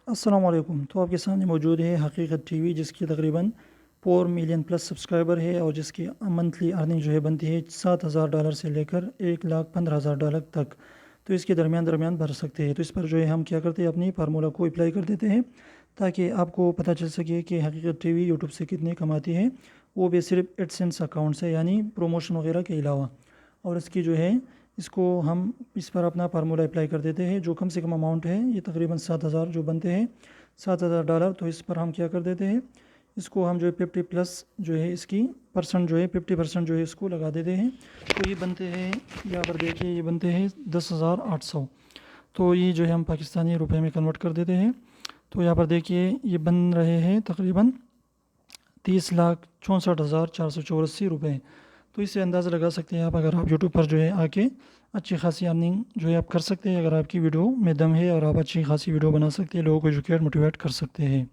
السلام علیکم۔ تو آپ کے سامنے موجود ہے حقیقت ٹی وی، جس کی تقریباً 4 ملین پلس سبسکرائبر ہے اور جس کی منتھلی ارننگ جو ہے بنتی ہے $7,000 سے لے کر $1,15,000 تک۔ تو اس کے درمیان بھر سکتے ہیں۔ تو اس پر جو ہے ہم کیا کرتے ہیں، اپنی فارمولا کو اپلائی کر دیتے ہیں تاکہ آپ کو پتہ چل سکے کہ حقیقت ٹی وی یوٹیوب سے کتنے کماتی ہے، وہ بھی صرف ایڈسنس اکاؤنٹ سے، یعنی پروموشن وغیرہ کے علاوہ۔ اور اس کی جو ہے اس کو ہم اس پر اپنا فارمولا اپلائی کر دیتے ہیں۔ جو کم سے کم اماؤنٹ ہے، یہ تقریباً 7,000 جو بنتے ہیں، $7,000۔ تو اس پر ہم کیا کر دیتے ہیں، اس کو ہم جو ہے 50 پلس جو ہے اس کی پرسنٹ جو ہے 50% جو ہے اس کو لگا دیتے ہیں۔ تو یہ بنتے ہیں، یہاں پر دیکھیے، یہ بنتے ہیں 10,800۔ تو یہ جو ہے ہم پاکستانی روپے میں کنورٹ کر دیتے ہیں۔ تو یہاں پر دیکھیے یہ بن رہے ہیں تقریباً 30,64,484 روپے۔ تو اس سے اندازہ لگا سکتے ہیں آپ، اگر آپ یوٹیوب پر جو ہے آ کے اچھی خاصی ارننگ جو ہے آپ کر سکتے ہیں، اگر آپ کی ویڈیو میں دم ہے اور آپ اچھی خاصی ویڈیو بنا سکتے ہیں، لوگوں کو ایجوکیٹ موٹیویٹ کر سکتے ہیں۔